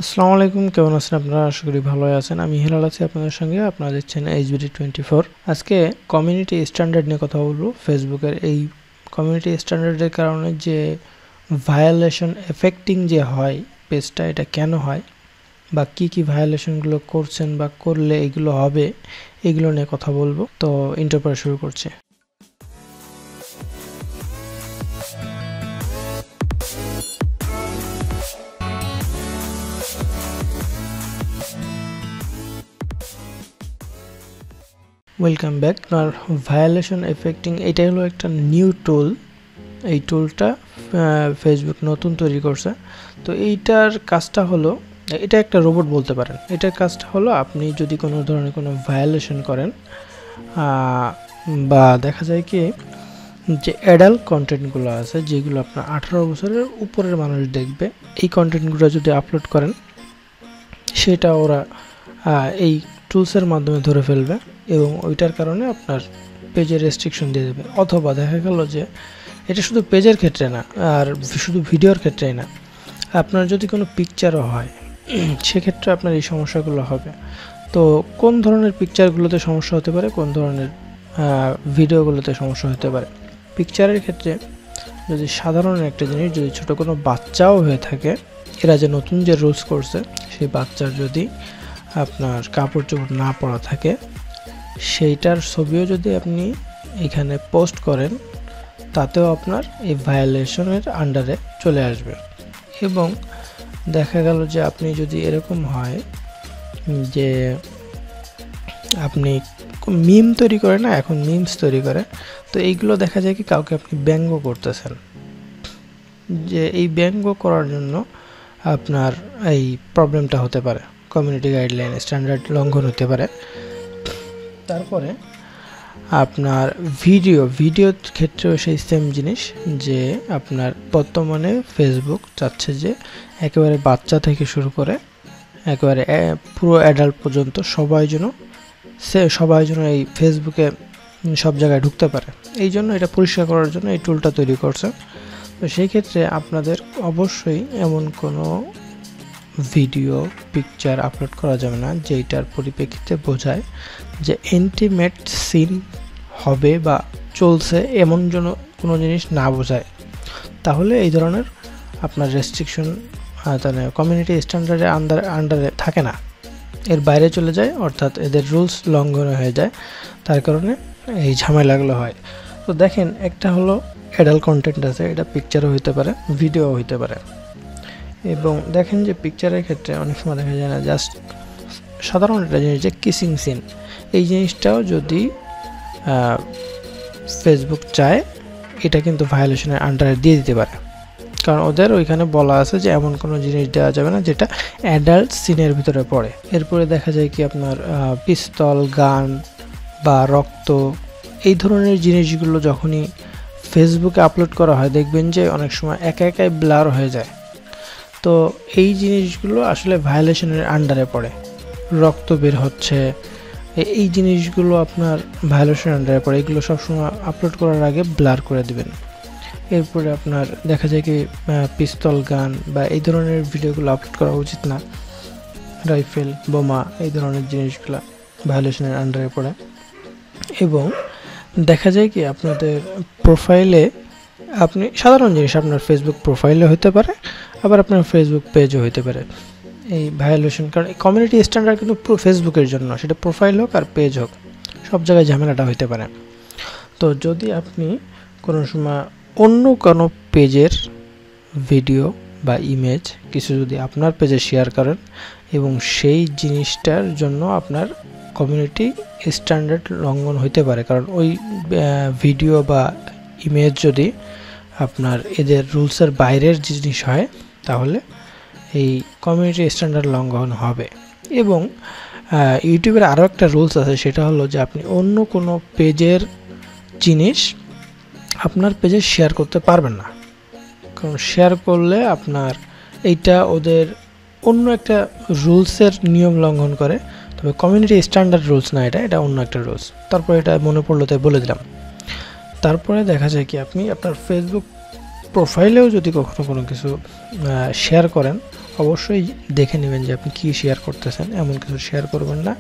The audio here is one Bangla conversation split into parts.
আসসালামু আলাইকুম, কেমন আছেন আপনারা? আশা করি ভালোই আছেন। আমি হিলাল আছি আপনাদের সঙ্গে। আপনারা দেখছেন HBD24। আজকে কমিউনিটি স্ট্যান্ডার্ড নিয়ে কথা বলবো। ফেসবুকের এই কমিউনিটি স্ট্যান্ডার্ডের কারণে যে ভায়োলেশন এফেক্টিং যে হয় পেজটা, এটা কেন হয় বা কি ভায়োলেশনগুলো করছেন বা করলে এগুলো হবে, এগুলো নিয়ে কথা বলবো। তো ইন্টারপ্রেট শুরু করছি। Welcome back. আপনার ভায়োলেশন এফেক্টিং এটা হলো একটা নিউ টুল। এই টুলটা ফেসবুক নতুন তৈরি করছে। তো এইটার কাজটা হলো, এটা একটা রোবট বলতে পারেন। এটার কাজটা হলো, আপনি যদি কোনো ধরনের কোনো ভায়োলেশন করেন বা দেখা যায় কি যে অ্যাডাল্ট কন্টেন্টগুলো আছে যেগুলো আপনার 18 বছরের উপরের মানুষ দেখবে, এই কন্টেন্টগুলো যদি আপলোড করেন সেটা ওরা এই টুলসের মাধ্যমে ধরে ফেলবে এবং ওইটার কারণে আপনার পেজে রেস্ট্রিকশন দিয়ে দেবে। অথবা দেখা গেল যে এটা শুধু পেজের ক্ষেত্রে না, আর শুধু ভিডিওর ক্ষেত্রেই না, আপনার যদি কোনো পিকচারও হয় সেক্ষেত্রে আপনার এই সমস্যাগুলো হবে। তো কোন ধরনের পিকচারগুলোতে সমস্যা হতে পারে, কোন ধরনের ভিডিওগুলোতে সমস্যা হতে পারে? পিকচারের ক্ষেত্রে যদি সাধারণ একটা জিনিস, যদি ছোট কোনো বাচ্চাও হয়ে থাকে, এরা যে নতুন যে রুলস করছে, সেই বাচ্চার যদি আপনার কাপড় চোপড় না পরা থাকে, সেইটার ছবিও যদি আপনি এখানে পোস্ট করেন, তাতেও আপনার এই ভায়োলেশনের আন্ডারে চলে আসবে। এবং দেখা গেল যে আপনি যদি এরকম হয় যে আপনি মিম তৈরি করে না, এখন মিমস তৈরি করে, তো এইগুলো দেখা যায় কি কাউকে আপনি ব্যঙ্গ করতেছেন, যে এই ব্যঙ্গ করার জন্য আপনার এই প্রবলেমটা হতে পারে, কমিউনিটি গাইডলাইন স্ট্যান্ডার্ড লঙ্ঘন হতে পারে। তারপরে আপনার ভিডিওর ক্ষেত্রেও সেই সেম জিনিস, যে আপনার বর্তমানে ফেসবুক চাচ্ছে যে একেবারে বাচ্চা থেকে শুরু করে একেবারে পুরো অ্যাডাল্ট পর্যন্ত সবাই যেন এই ফেসবুকে সব জায়গায় ঢুকতে পারে। এই জন্য এটা পরিষ্কার করার জন্য এই টুলটা তৈরি করছে। তো সেই ক্ষেত্রে আপনাদের অবশ্যই এমন কোনো ভিডিও পিকচার আপলোড করা যাবে না যেটার পরিপ্রেক্ষিতে বোঝায় যে ইন্টিমেট সিন হবে বা চলছে, এমন যেন কোনো জিনিস না বোঝায়। তাহলে এই ধরনের আপনার রেস্ট্রিকশন তাহলে কমিউনিটি স্ট্যান্ডার্ডের আন্ডারে থাকে না, এর বাইরে চলে যায়, অর্থাৎ এদের রুলস লঙ্ঘন হয়ে যায়। তার কারণে এই ঝামেলাগুলো হয়। তো দেখেন, একটা হলো অ্যাডাল্ট কন্টেন্ট আছে, এটা পিকচারও হইতে পারে, ভিডিও হইতে পারে। এবং দেখেন যে পিকচারের ক্ষেত্রে অনেক সময় দেখা যায় না, জাস্ট সাধারণ একটা জিনিস যে কিসিং সিন, এই জিনিসটাও যদি ফেসবুক চায়, এটা কিন্তু ভায়োলেশনের আন্ডারে দিয়ে দিতে পারে। কারণ ওদের ওইখানে বলা আছে যে এমন কোনো জিনিস দেওয়া যাবে না যেটা অ্যাডাল্ট সিনের ভিতরে পড়ে। এরপরে দেখা যায় কি আপনার পিস্তল, গান বা রক্ত, এই ধরনের জিনিসগুলো যখনই ফেসবুকে আপলোড করা হয়, দেখবেন যে অনেক সময় একাই ব্লার হয়ে যায়। তো এই জিনিসগুলো আসলে ভায়োলেশনের আন্ডারে পড়ে। রক্ত বের হচ্ছে, এই জিনিসগুলো আপনার ভায়োলেশনের আন্ডারে পড়ে। এগুলো সবসময় আপলোড করার আগে ব্লার করে দিবেন। এরপরে আপনার দেখা যায় কি পিস্তল, গান বা এই ধরনের ভিডিওগুলো আপলোড করা উচিত না। রাইফেল, বোমা, এই ধরনের জিনিসগুলো ভায়োলেশনের আন্ডারে পড়ে। এবং দেখা যায় কি আপনাদের প্রোফাইলে, আপনি সাধারণ জিনিস আপনার ফেসবুক প্রোফাইলে হতে পারে, আবার আপনার ফেসবুক পেজও হতে পারে এই ভায়োলেশন। কারণ এই কমিউনিটি স্ট্যান্ডার্ড কিন্তু পুরো ফেসবুকের জন্য, সেটা প্রোফাইল হোক আর পেজ হোক, সব জায়গায় ঝামেলাটা হতে পারে। তো যদি আপনি কোনো সময় অন্য কোনো পেজের ভিডিও বা ইমেজ কিছু যদি আপনার পেজে শেয়ার করেন এবং সেই জিনিসটার জন্য আপনার কমিউনিটি স্ট্যান্ডার্ড লঙ্ঘন হতে পারে, কারণ ওই ভিডিও বা ইমেজ যদি আপনার এদের রুলসের বাইরের জিনিস হয়, তাহলে এই কমিউনিটি স্ট্যান্ডার্ড লঙ্ঘন হবে। এবং ইউটিউবের আরও একটা রুলস আছে, সেটা হলো যে আপনি অন্য কোনো পেজের জিনিস আপনার পেজে শেয়ার করতে পারবেন না। কারণ শেয়ার করলে আপনার এইটা ওদের অন্য একটা রুলসের নিয়ম লঙ্ঘন করে। তবে কমিউনিটি স্ট্যান্ডার্ড রুলস না, এটা অন্য একটা রুলস। তারপরে এটা মনে পড়লো তাই বলে দিলাম। তারপরে দেখা যায় কি আপনি আপনার ফেসবুক প্রোফাইলেও যদি কখনো কোনো কিছু শেয়ার করেন, অবশ্যই দেখে নেবেন যে আপনি কি শেয়ার করতেছেন, এমন কিছু শেয়ার করবেন না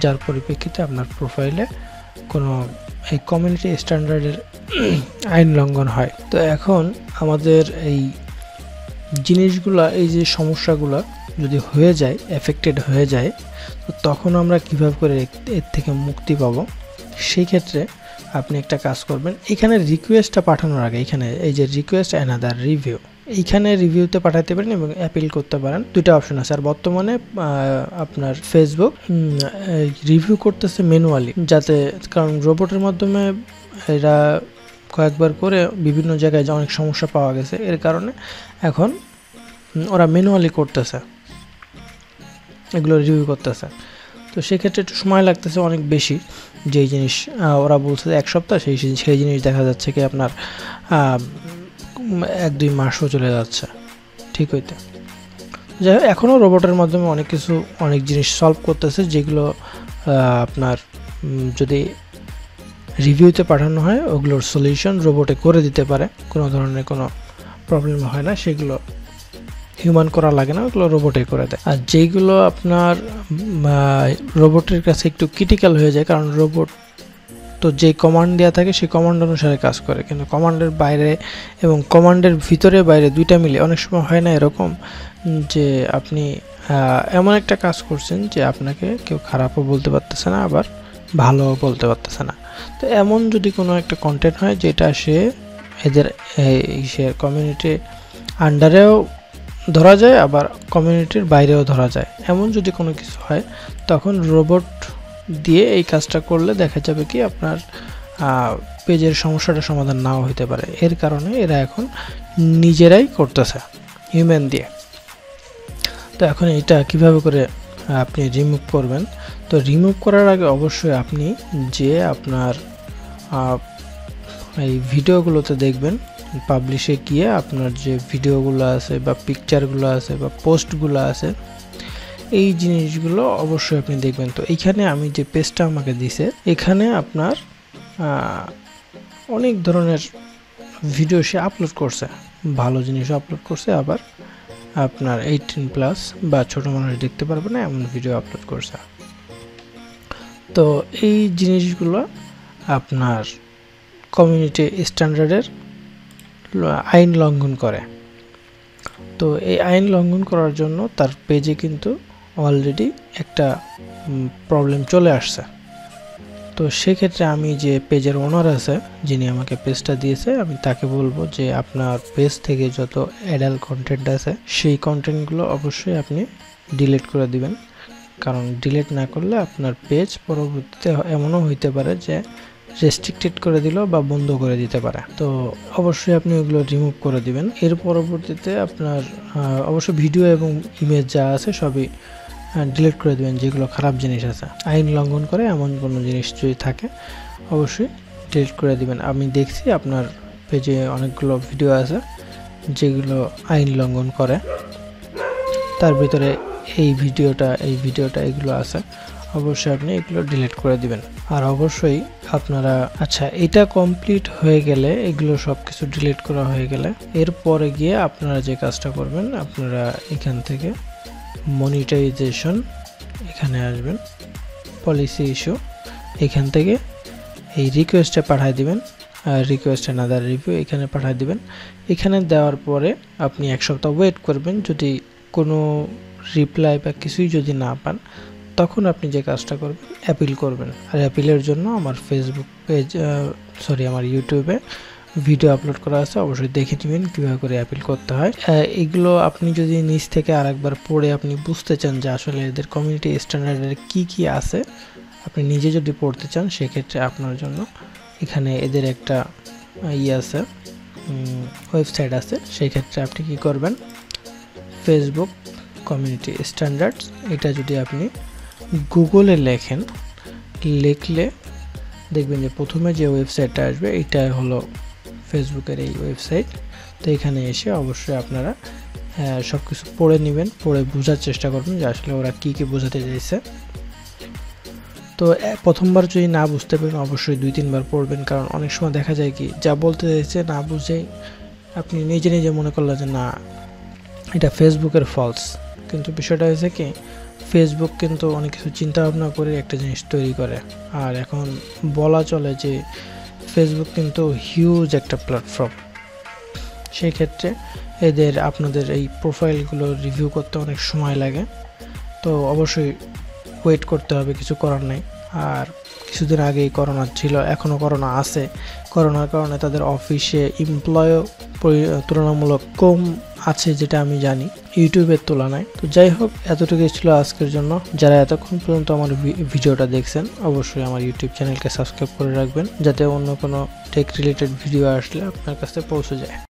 যার পরিপ্রেক্ষিতে আপনার প্রোফাইলে কোনো এই কমিউনিটি স্ট্যান্ডার্ডের আইন লঙ্ঘন হয়। তো এখন আমাদের এই জিনিসগুলা, এই যে সমস্যাগুলো যদি হয়ে যায়, এফেক্টেড হয়ে যায়, তো তখন আমরা কীভাবে করে এর থেকে মুক্তি পাবো, সেই ক্ষেত্রে আপনি একটা কাজ করবেন। এখানে রিকোয়েস্টটা পাঠানোর আগে এখানে এই যে রিকোয়েস্ট অ্যানাদার রিভিউ, এইখানে রিভিউতে পাঠাতে পারেন এবং অ্যাপিল করতে পারেন। দুইটা অপশন আছে। আর বর্তমানে আপনার ফেসবুক রিভিউ করতেছে ম্যানুয়ালি, যাতে, কারণ রোবটের মাধ্যমে এরা কয়েকবার করে বিভিন্ন জায়গায় যে অনেক সমস্যা পাওয়া গেছে, এর কারণে এখন ওরা ম্যানুয়ালি করতেছে, এগুলো রিভিউ করতেছে। তো সেক্ষেত্রে একটু সময় লাগতেছে অনেক বেশি। যেই জিনিস ওরা বলছে 1 সপ্তাহ, সেই জিনিস দেখা যাচ্ছে কি আপনার 1-2 মাসও চলে যাচ্ছে ঠিক হইতে। যাই হোক, এখনও রোবটের মাধ্যমে অনেক জিনিস সলভ করতেছে, যেগুলো আপনার যদি রিভিউতে পাঠানো হয় ওগুলোর সলিউশন রোবটে করে দিতে পারে, কোনো ধরনের কোনো প্রবলেম হয় না, সেগুলো হিউম্যান করা লাগে না, ওগুলো রোবটে করে দেয়। আর যেগুলো আপনার রোবটের কাছে একটু ক্রিটিক্যাল হয়ে যায়, কারণ রোবট তো যে কমান্ড দেওয়া থাকে সেই কমান্ড অনুসারে কাজ করে, কিন্তু কমান্ডের বাইরে এবং কমান্ডের ভিতরে বাইরে দুইটা মিলে অনেক সময় হয় না এরকম যে আপনি এমন একটা কাজ করছেন যে আপনাকে কেউ খারাপও বলতে পারতেছে না, আবার ভালোও বলতে পারতেছে না। তো এমন যদি কোনো একটা কন্টেন্ট হয় যেটা এদের কমিউনিটি আন্ডারেও ধরা যায়, আবার কমিউনিটির বাইরেও ধরা যায়, এমন যদি কোনো কিছু হয়, তখন রোবট দিয়ে এই কাজটা করলে দেখা যাবে কি আপনার পেজের সমস্যাটা সমাধান নাও হতে পারে। এর কারণে এরা এখন নিজেরাই করতেছে হিউম্যান দিয়ে। তো এখন এটা কিভাবে করে আপনি রিমুভ করবেন? তো রিমুভ করার আগে অবশ্যই আপনি যে আপনার এই ভিডিওগুলোতে দেখবেন, পাবলিশে গিয়ে আপনার যে ভিডিওগুলো আছে বা পিকচারগুলো আছে বা পোস্টগুলো আছে, এই জিনিসগুলো অবশ্যই আপনি দেখবেন। তো এইখানে আমি যে পেজটা আমাকে দিছে, এখানে আপনার অনেক ধরনের ভিডিও সে আপলোড করছে, ভালো জিনিসও আপলোড করছে, আবার আপনার 18+ বা ছোট মানুষ দেখতে পারবে না এমন ভিডিও আপলোড করছে। তো এই জিনিসগুলো আপনার কমিউনিটি স্ট্যান্ডার্ডের আইন লঙ্ঘন করে। তো এই আইন লঙ্ঘন করার জন্য তার পেজে কিন্তু অলরেডি একটা প্রবলেম চলে আসছে। তো সেক্ষেত্রে আমি যে পেজের ওনার আছে, যিনি আমাকে পেজটা দিয়েছে, আমি তাকে বলবো যে আপনার পেজ থেকে যত অ্যাডাল্ট কন্টেন্ট আছে সেই কন্টেন্টগুলো অবশ্যই আপনি ডিলিট করে দিবেন, কারণ ডিলিট না করলে আপনার পেজ পরবর্তীতে এমনও হইতে পারে যে রেস্ট্রিক্টেড করে দিল বা বন্ধ করে দিতে পারে। তো অবশ্যই আপনি ওগুলো রিমুভ করে দিবেন। এর পরবর্তীতে আপনার অবশ্যই ভিডিও এবং ইমেজ যা আছে সবই ডিলিট করে দেবেন, যেগুলো খারাপ জিনিস আছে, আইন লঙ্ঘন করে এমন কোনো জিনিস যদি থাকে অবশ্যই ডিলিট করে দিবেন। আমি দেখছি আপনার পেজে অনেকগুলো ভিডিও আছে যেগুলো আইন লঙ্ঘন করে, তার ভিতরে এই ভিডিওটা এগুলো আছে, অবশ্যই আপনি এগুলো ডিলিট করে দিবেন। আর অবশ্যই আপনারা, আচ্ছা, এটা কমপ্লিট হয়ে গেলে, এগুলো সব কিছু ডিলিট করা হয়ে গেলে, এরপরে গিয়ে আপনারা যে কাজটা করবেন, আপনারা এখান থেকে মনিটাইজেশন এখানে আসবেন, পলিসি ইস্যু, এখান থেকে এই রিকোয়েস্টে পাঠিয়ে দিবেন, রিকোয়েস্ট অ্যানাদার রিভিউ এখানে পাঠিয়ে দিবেন। এখানে দেওয়ার পরে আপনি 1 সপ্তাহ ওয়েট করবেন। যদি কোনো রিপ্লাই বা কিছুই যদি না পান, তখন আপনি যে কাজটা করবেন, অ্যাপিল করবেন। আর অ্যাপিলের জন্য আমার ফেসবুক পেজ, আমার ইউটিউবে ভিডিও আপলোড করা আছে, অবশ্যই দেখে নেবেন কীভাবে করে অ্যাপিল করতে হয়। এগুলো আপনি যদি নিজ থেকে আরেকবার পড়ে আপনি বুঝতে চান যে আসলে এদের কমিউনিটি স্ট্যান্ডার্ডের কি আছে, আপনি নিজে যদি পড়তে চান, সেক্ষেত্রে আপনার জন্য এখানে এদের একটা আছে, ওয়েবসাইট আছে। সেই ক্ষেত্রে আপনি কি করবেন, ফেসবুক কমিউনিটি স্ট্যান্ডার্ডস, এটা যদি আপনি গুগলে লিখলে দেখবেন যে প্রথমে যে ওয়েবসাইটটা আসবে এটা হলো ফেসবুকের এই ওয়েবসাইট। তো এখানে এসে অবশ্যই আপনারা সব কিছু পড়ে নেবেন, পড়ে বোঝার চেষ্টা করবেন যে আসলে ওরা কি বোঝাতে চাইছে। তো প্রথমবার যদি না বুঝতে পারেন, অবশ্যই 2-3 বার পড়বেন, কারণ অনেক সময় দেখা যায় কি যা বলতে চাইছে না বুঝেই আপনি নিজে মনে করলেন যে না, এটা ফেসবুকের ফলস। কিন্তু বিষয়টা হয়েছে কি, ফেসবুক কিন্তু অনেক কিছু চিন্তা ভাবনা করে একটা জিনিস তৈরি করে। আর এখন বলা চলে যে ফেসবুক কিন্তু হিউজ একটা প্ল্যাটফর্ম। সেই ক্ষেত্রে এদের আপনাদের এই প্রোফাইলগুলো রিভিউ করতে অনেক সময় লাগে, তো অবশ্যই ওয়েট করতে হবে, কিছু করার নেই। আর কিছুদিন আগেই করোনা ছিল, এখনও করোনা আছে। করোনার কারণে তাদের অফিসে এমপ্লয়ও তুলনামূলক কম আছে, যেটা আমি জানি ইউটিউবের তুলনায়। তো যাই হোক, এতটুকুই ছিল আজকের জন্য। যারা এতক্ষণ পর্যন্ত আমার ভিডিওটা দেখছেন, অবশ্যই আমার ইউটিউব চ্যানেলকে সাবস্ক্রাইব করে রাখবেন, যাতে অন্য কোনো টেক রিলেটেড ভিডিও আসলে আপনার কাছে পৌঁছে যায়।